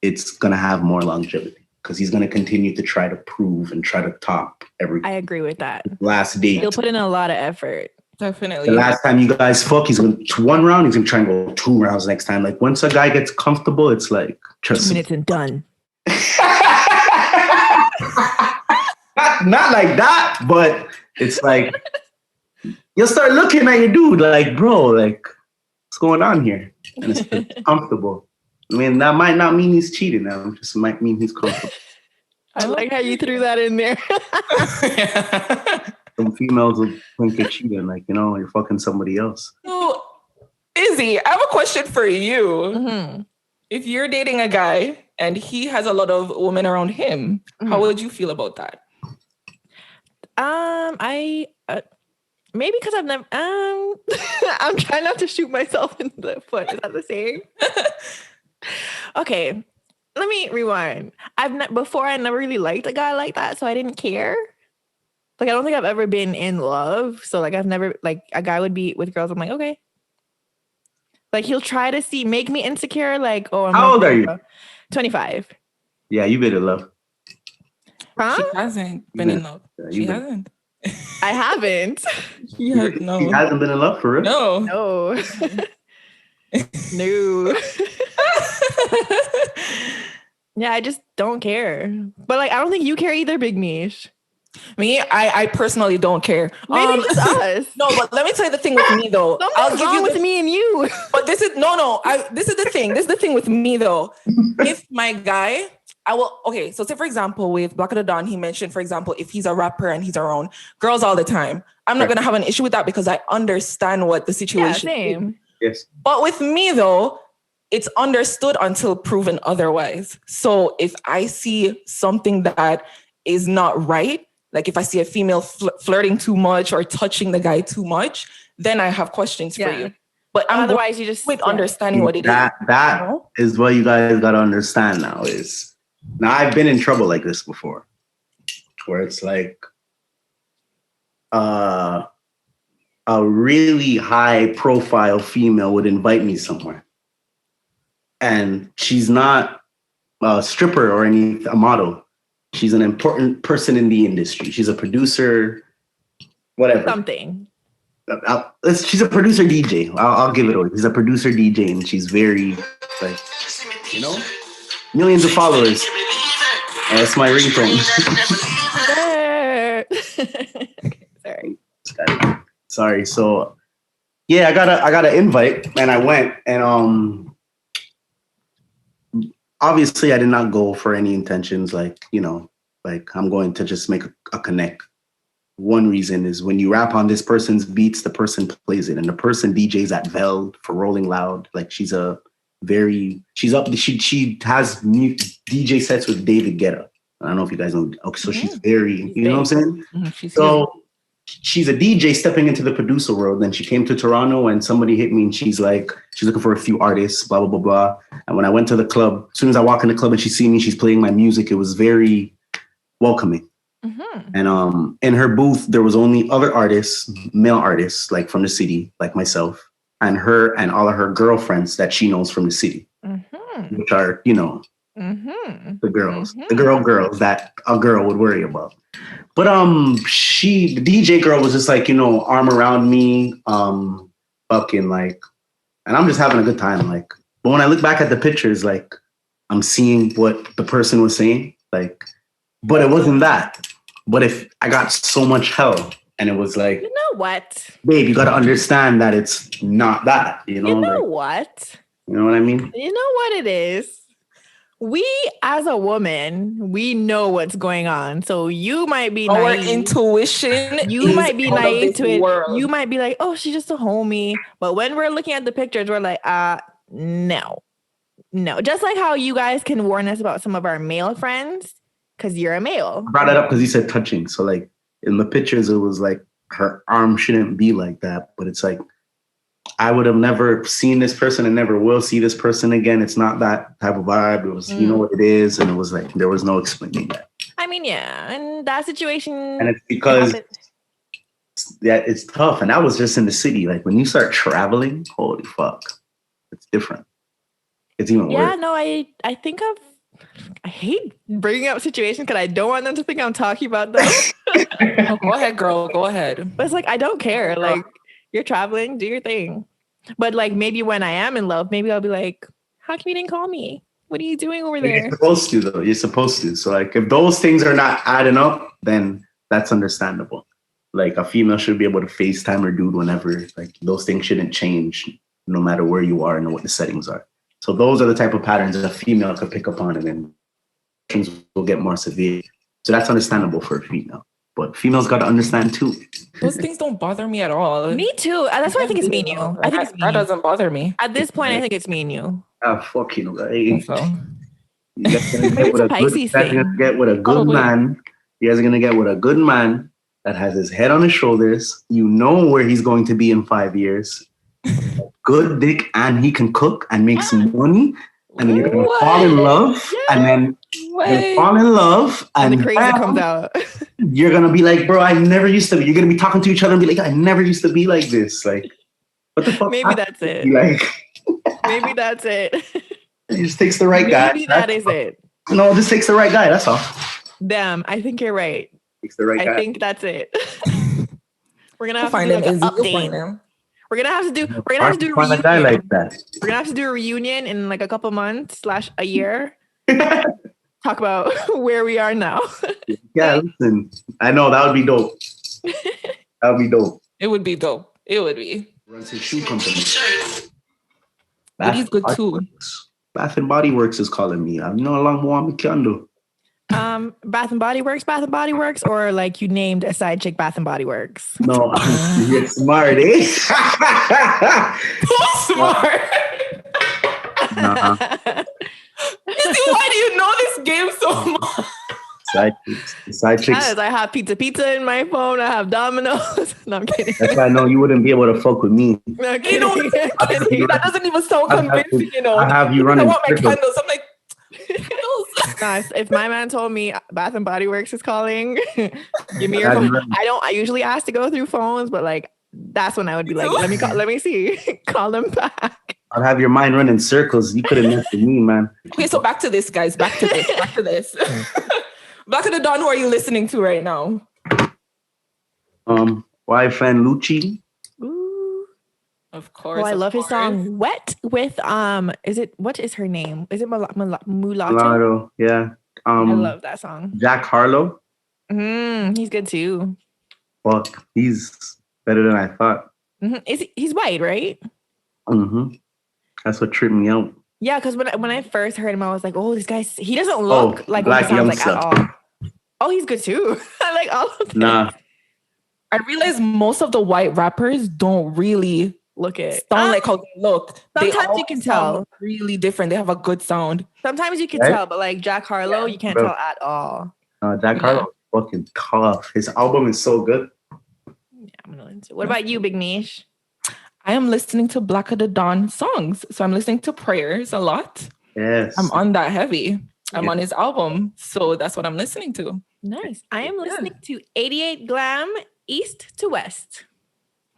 it's going to have more longevity because he's going to continue to try to prove and try to top everything. I agree with that. Last date. He'll put in a lot of effort. Definitely. The last time you guys fuck, he's going to 1 round. He's going to try and go 2 rounds next time. Like, once a guy gets comfortable, it's like, trust 2 minutes and done. not like that, but it's like, you'll start looking at your dude like, bro, like, what's going on here? And it's comfortable. I mean, that might not mean he's cheating. That just might mean he's comfortable. I like how you threw that in there. Some females will think you're cheating, like, you know, you're fucking somebody else. So, Izzy, I have a question for you. Mm-hmm. If you're dating a guy and he has a lot of women around him, how would you feel about that? Maybe because I've never. I'm trying not to shoot myself in the foot. Is that the same? Okay, let me rewind. Before I never really liked a guy like that, so I didn't care. Like, I don't think I've ever been in love. So like, I've never, like, a guy would be with girls. I'm like, okay. Like, he'll try to make me insecure. Like, oh, I'm How old are you? 25. Yeah, you've been in love. Huh? She hasn't been in love. She hasn't. I haven't. Yeah, no. She hasn't been in love for real? No. No. No. Yeah, I just don't care. But like, I don't think you care either, Big Mish. Me, I personally don't care. Maybe it's us. No, but let me tell you the thing with me though. Something's wrong with me and you. But this is this is the thing. This is the thing with me though. If my guy, I will. Okay, so say for example with Blacka Da Don, he mentioned for example if he's a rapper and he's around girls all the time, I'm not gonna have an issue with that because I understand what the situation same. is. Yes. But with me though, it's understood until proven otherwise. So if I see something that is not right, like if I see a female flirting too much or touching the guy too much, then I have questions for you. But otherwise, you just with understanding what it is. That is what you guys got to understand now. Now I've been in trouble like this before, where it's like a really high profile female would invite me somewhere, and she's not a stripper or a model. She's an important person in the industry. She's a producer, whatever. Something. She's a producer DJ. I'll give it away. She's a producer DJ, and she's very, like, millions of followers. That's my ringtone. Sorry. So, yeah, I got an invite, and I went, and obviously, I did not go for any intentions like I'm going to just make a connect. One reason is when you rap on this person's beats, the person plays it, and the person DJs at Veld for Rolling Loud. Like she has DJ sets with David Guetta. I don't know if you guys know. Okay, so she's very, you know what I'm saying? She's a DJ stepping into the producer world. Then she came to Toronto and somebody hit me and she's looking for a few artists, blah, blah, blah, blah. And when I went to the club, as soon as I walk in the club and she see me, she's playing my music. It was very welcoming. Mm-hmm. And in her booth, there was only other artists, male artists, like from the city, like myself, and her and all of her girlfriends that she knows from the city, which are, the girls, the girls that a girl would worry about. But the DJ girl was just like, arm around me, fucking like, and I'm just having a good time. Like, but when I look back at the pictures, like I'm seeing what the person was saying, like, but it wasn't that. But if I got so much hell and it was like, you know what, babe, you got to understand that it's not that, You know like, what? You know what I mean? You know what it is? We, as a woman, we know what's going on. So you might be our naive. Intuition. You might be naive to it. World. You might be like, oh, she's just a homie. But when we're looking at the pictures, we're like, no. Just like how you guys can warn us about some of our male friends because you're a male. I brought it up because you said touching. So like in the pictures, it was like her arm shouldn't be like that. But it's like, I would have never seen this person and never will see this person again. It's not that type of vibe. It was, you know what it is. And it was like, there was no explaining that. I mean, yeah. And that situation. And it's because it's tough. And I was just in the city. Like when you start traveling, holy fuck, it's different. It's even worse. Yeah, no, I think I hate bringing up situations because I don't want them to think I'm talking about them. Oh, go ahead, girl. Go ahead. But it's like, I don't care. Like, you're traveling, do your thing. But like maybe when I am in love, maybe I'll be like, how come you didn't call me? What are you doing over there? You're supposed to though. You're supposed to. So like if those things are not adding up, then that's understandable. Like a female should be able to FaceTime her dude whenever. Like those things shouldn't change no matter where you are and what the settings are. So those are the type of patterns that a female could pick up on and then things will get more severe. So that's understandable for a female. But females got to understand too. Those things don't bother me at all. Me too. That's why I think it's me and you. I think that doesn't bother me. At this point, I think it's me and you. Fuck you, guys. It's a Pisces thing. You guys are gonna get with a good man. You guys are gonna get with a good man that has his head on his shoulders. You know where he's going to be in 5 years. Good dick, and he can cook and make some money. and then you're gonna fall in love, and then you're gonna fall in love, and the crazy comes out. You're gonna be like, bro, I never used to be. You're gonna be talking to each other and be like, I never used to be like this. Like, what the fuck? Maybe that's it. Like, maybe that's it. It just takes the right guy. Maybe that is it. No, it just takes the right guy. That's all. Damn, I think you're right. Takes the right guy. I think that's it. We're gonna have find to do him, like an Izzy. You'll update. find him. We're gonna have to do. We're gonna have to do a Find a guy reunion. like that. We're gonna have to do a reunion in like a couple months / a year. Talk about where we are now. Yeah, listen. I know that would be dope. That would be dope. It would be dope. It would be. Runs his shoe company. But he's good too. Bath and Body Works is calling me. I'm no longer want to do. Bath and Body Works, or like you named a side chick Bath and Body Works. No, you're smart, eh? Smart. Nah. Why do you know this game so much? Side chicks. Yes, I have pizza in my phone. I have Domino's. No, I'm kidding. That's why I know you wouldn't be able to fuck with me. No, I'm You know, kidding. I'm kidding. that doesn't even sound convincing, you know. I have you I running. want my circles. candles. I'm like, candles. Nice. If my man told me Bath and Body Works is calling, give me your That's phone. right. I usually ask to go through phones, but like that's when I would be like, let me see. Call them back. I'd have your mind running circles. You couldn't mess with me, man. Okay, so back to this, guys. Back to this. Blacka Da Don, who are you listening to right now? Wife and Lucci. Ooh. Of course. Oh, I love his song "Wet" with what is her name? Is it Mulatto? Mulatto, yeah. I love that song. Jack Harlow. He's good too. Fuck, he's better than I thought. He's white, right? That's what tripped me out. Yeah, because when I first heard him, I was like, oh, this guy, he doesn't look like what Black he sounds like youngster. at all. Oh, he's good too. I like all of them. Nah, I realize most of the white rappers don't really Look it. sound like how they look. Sometimes all you can sound tell. really different. They have a good sound. Sometimes you can Right? tell, but like Jack Harlow, you can't Bro. tell at all. Jack Harlow is fucking tough. His album is so good. Yeah, I'm gonna listen to it. What about you, Big Niche? I am listening to Blacka Da Don songs. So I'm listening to Prayers a lot. Yes. I'm on that heavy. I'm Yeah. on his album. So that's what I'm listening to. Nice. I am listening to 88 Glam, East to West.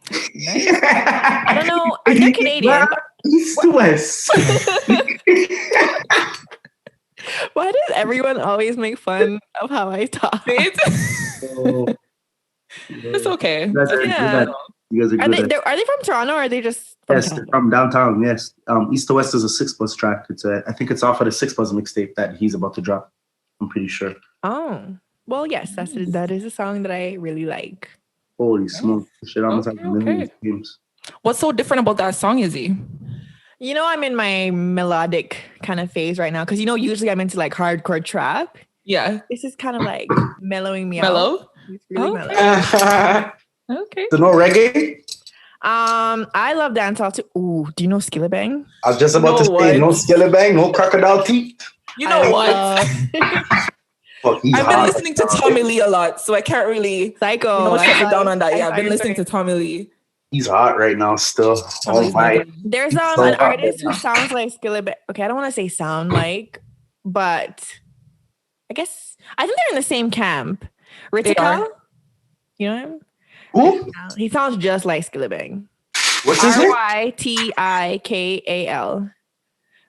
I I don't know. They're Canadian. East to West. Why does everyone always make fun of how I talk? Oh, It's okay. You guys are Yeah. good. You guys are Are good. they from Toronto or are they just from Yes, Toronto? from downtown. Yes, East to West is a 6 Bus track. I think it's off of the 6 Bus mixtape that he's about to drop. I'm pretty sure. Oh, well, yes, that is a song that I really like. Holy smoke! Shit, I almost Okay, have a million okay. games. What's so different about that song, Izzy? You know, I'm in my melodic kind of phase right now because usually I'm into like hardcore trap. Yeah. This is kind of like mellowing me out. Mellow? It's really Okay. mellow. Okay. So no reggae? I love dancehall too. Ooh, do you know Skillabang? I was just about to No, say, what? no Skellebang, no crocodile teeth. You know what? Fuck, he's I've been hot. listening to Tommy Lee a lot, so I can't really Psycho. shut it down on that. Yeah, I've been Fire listening to Train. Tommy Lee. He's hot right now still. Tommy Oh Lee's my my. guy. There's So an hot artist right who sounds like Skillabang. Okay, I don't want to say sound like, but I guess I think they're in the same camp. They Ritika, are. you know him? Who? He sounds just like Skillabang. What's his name? Rytikal.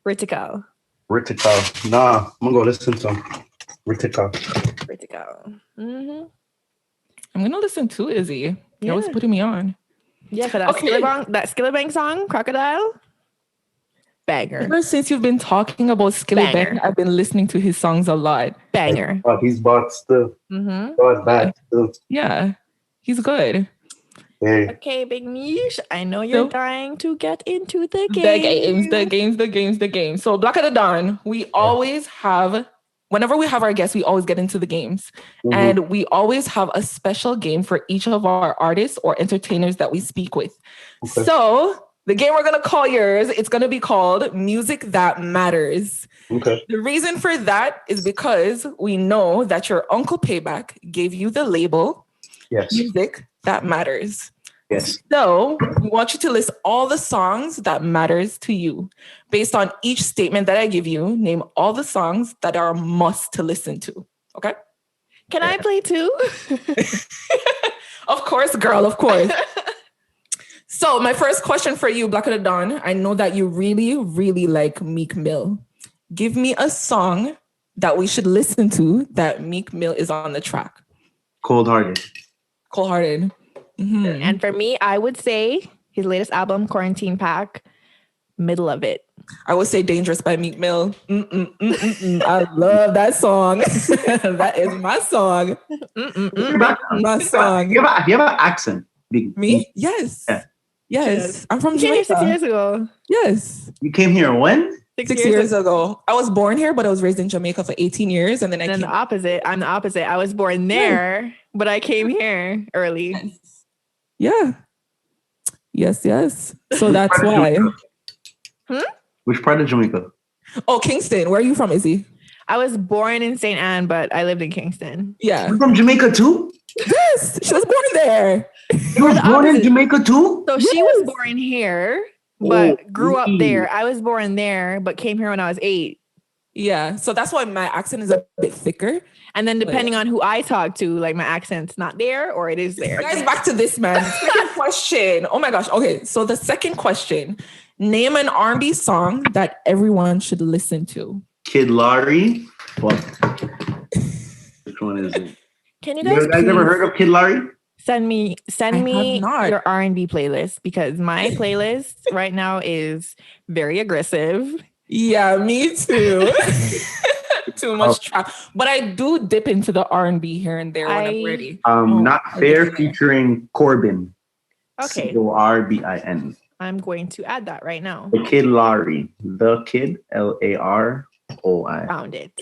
Ritika. Ritikal. Nah, I'm gonna go listen to him. Ritikal. Mm-hmm. I'm gonna listen to Izzy. You're always Yeah. putting me on. Yeah, for that Okay. Skillabang song, Crocodile. Banger. Ever since you've been talking about Skillabang, Banger. I've been listening to his songs a lot. Banger. Oh, he's bought still. Mm-hmm. Bought back still. Yeah, he's good. Hey. Okay, Big Niche. I know you're So- dying to get into the game. The games. So Blacka Da Don, we always have, whenever we have our guests, we always get into the games. Mhm. And we always have a special game for each of our artists or entertainers that we speak with. Okay. So the game we're going to call yours, it's going to be called Music That Matters. Okay. The reason for that is because we know that your Uncle Payback gave you the label Yes. Music That Matters. Yes. So we want you to list all the songs that matters to you. Based on each statement that I give you, name all the songs that are a must to listen to. Okay? Can I play too? Of course, girl, of course. So my first question for you, Blacka Da Don, I know that you really, really like Meek Mill. Give me a song that we should listen to that Meek Mill is on the track. Cold Hearted. Cold Hearted. Mm-hmm. And for me, I would say his latest album, Quarantine Pack, middle of it. I would say Dangerous by Meek Mill. I love that song. That is my song. My song. You have an accent. Me? Yes. Yeah. Yes. I'm from You came here Jamaica. 6 years ago. Yes. You came here when? 6 years ago. I was born here, but I was raised in Jamaica for 18 years. And then I came. The opposite. I'm the opposite. I was born there, but I came here early. Yeah. Yes. So that's why. Which part of Jamaica? Oh, Kingston. Where are you from, Izzy? I was born in St. Anne, but I lived in Kingston. Yeah. You're from Jamaica too? Yes. She was born there. You were born in Jamaica too? So she was born here, but grew up there. I was born there, but came here when I was 8. Yeah. So that's why my accent is a bit thicker. And then depending on who I talk to, like my accent's not there or it is there. Guys, back to this, man. Second question. Oh my gosh. Okay. So the second question. Name an R&B song that everyone should listen to. Kid Laroi. What? Which one is it? Can you You guys ever heard of Kid Laroi? send me not. your R&B playlist, because my playlist right now is very aggressive. Yeah, me too. Too much trap. But I do dip into the R&B here and there when I'm ready. Not Fair featuring Corbin. Okay. Corbin. I'm going to add that right now. The Kid Laroi. The Kid Laroi. Found it.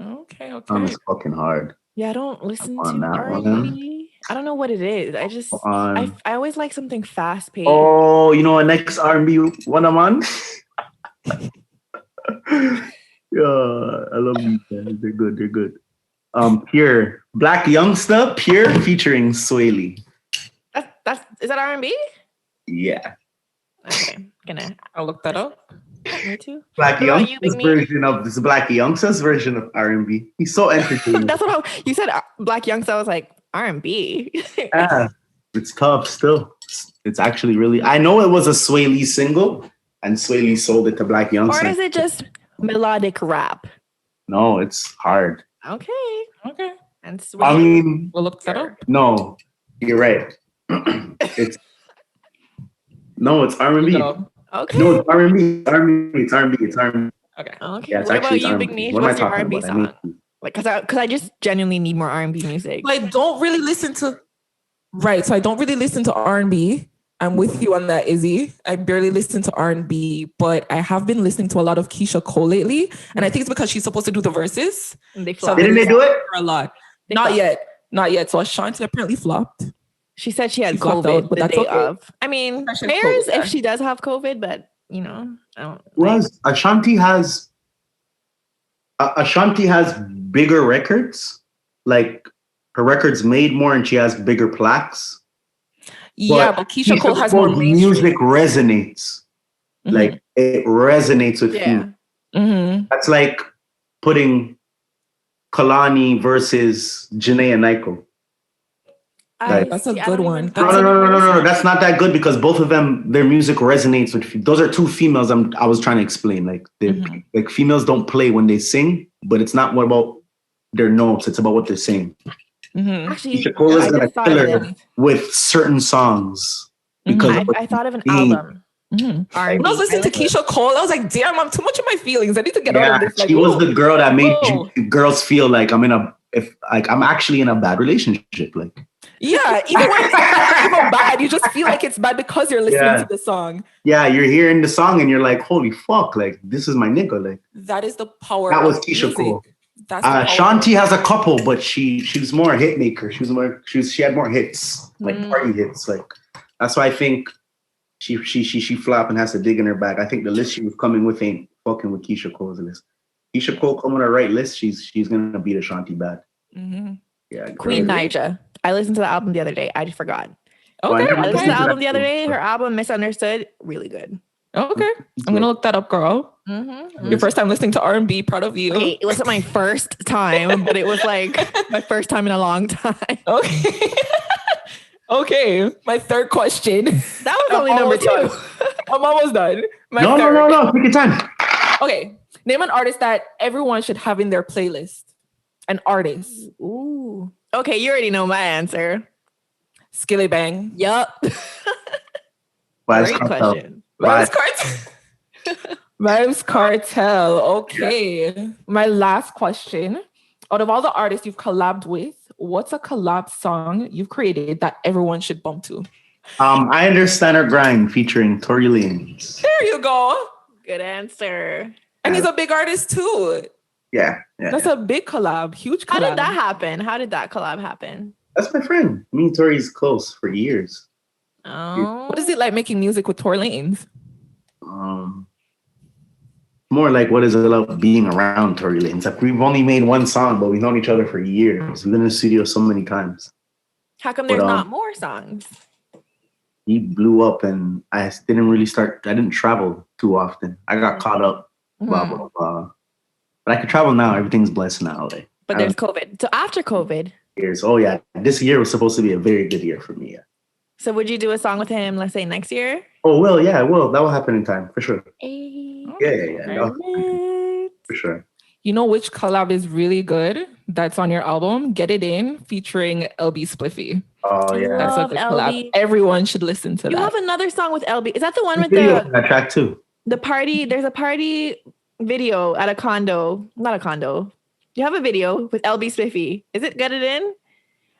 Okay. It's fucking hard. Yeah, I don't listen On to that R&B. I don't know what it is. I just I always like something fast paced. Oh, you know, a next R&B one I'm on? Yeah, I love these guys. They're good. Pure. Black Youngster, Pure featuring Swaley. Is that R&B? Yeah. Okay, I'll look that up. Me too. Black Youngster's version of this Black Youngster's version of R&B. He's so entertaining. That's what you said. Black Youngster. I was like R&B. Yeah, it's tough still. It's actually really. I know it was a Swaley single, and Swaley sold it to Black Youngster. Or is it just melodic rap? No, it's hard. Okay. And Swaley. I mean, We'll look that up. no, you're right. It's R&B. No. Okay. No, it's R&B. It's R&B. Okay. Yeah, what about you, Big Meech? What's your R&B about? song? Like, cause I just genuinely need more R&B music. I don't really listen to. Right. So I don't really listen to R&B. I'm with you on that, Izzy. I barely listen to R&B, but I have been listening to a lot of Keisha Cole lately, and I think it's because she's supposed to do the verses. And they So flopped. Didn't they do it? For a lot. They Not flopped. yet. So Ashanti apparently flopped. She said she had She flopped COVID out, but the that's day okay. of. I mean, She had fairs COVID, yeah. if she does have COVID, but you know, I don't. Was Ashanti has bigger records, like her records made more, and she has bigger plaques. Yeah, but Keisha Cole has more Cole's mainstream. music resonates. Like it resonates with you. Mm-hmm. That's like putting Kalani versus Janae and Nyko. That's a good one. No. That's not that good because both of them, their music resonates with. Those are two females. I was trying to explain. Like, like females don't play when they sing, but it's not what about their notes. It's about what they're saying. Actually, Keisha Cole is gonna thought kill of her it. with certain songs because I thought of an album. When I was listening to Keisha Cole, I was like, damn, I'm too much in my feelings. I need to get out of this. Like, she was the girl that made girls feel like I'm actually in a bad relationship. Like, yeah, even when it's not even bad, you just feel like it's bad because you're listening to the song. Yeah, you're hearing the song and you're like, holy fuck, like this is my nigga. Like that is the power. That was of Keisha music. Cole. That's Shanti has a couple, but she was more a hit maker. She had more hits, like party hits. Like that's why I think she flop and has to dig in her bag. I think the list she was coming with ain't fucking with Keisha Cole's list. Keisha Cole come on the right list, she's gonna beat Ashanti bad. Yeah, Queen Naija. I listened to the album the other day. I just forgot. Okay. I listened to the Okay. album the other day. Her album, Misunderstood, really good. Okay. I'm going to look that up, girl. Mm-hmm. Your first time listening to R&B, proud of you. Okay, it wasn't my first time, but it was like my first time in a long time. Okay. Okay. My third question. That was only number 2. I'm almost done. No. Take your time. Okay. Name an artist that everyone should have in their playlist. An artist. Ooh. Okay, you already know my answer. Skilly Bang. Yup. Vybz Great Kartel. question. Vybz Kartel. Vybz Kartel. Okay. My last question. Out of all the artists you've collabed with, what's a collab song you've created that everyone should bump to? I Understand Her Grind featuring Tory Lanez. There you go. Good answer. And he's a big artist too. Yeah. That's a big collab. Huge collab. How did that happen? How did that collab happen? That's my friend. Me and Tory's close for years. Oh. What is it like making music with Tory Lanez? More like what is it like being around Tory Lanez? Like we've only made one song, but we've known each other for years. We've been in the studio so many times. How come there's not more songs? He blew up and I didn't travel too often. I got caught up, blah, blah, blah. But I could travel now. Everything's blessed now. But there's COVID. So after COVID. Oh yeah. This year was supposed to be a very good year for me. Yeah. So would you do a song with him, let's say next year? Oh, well, yeah, well, that will happen in time, for sure. Hey. Yeah. For sure. You know which collab is really good that's on your album? Get It In, featuring LB Spiffy. Oh, yeah. That's a good collab. Everyone should listen to that. You have another song with LB. Is that the one with that track too? The party, there's a party video at a condo. Not a condo. You have a video with LB Spiffy. Is it Get It In?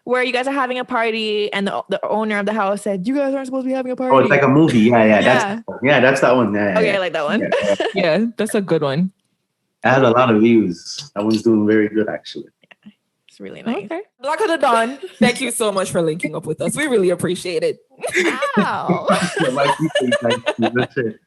Where you guys are having a party and the owner of the house said, you guys aren't supposed to be having a party. Oh, it's like a movie. Yeah. That's that one. Yeah, okay, I like that one. Yeah, that's a good one. I had a lot of views. That one's doing very good, actually. Yeah, it's really nice. Okay. Blacka Da Don, thank you so much for linking up with us. We really appreciate it. Wow. That's it.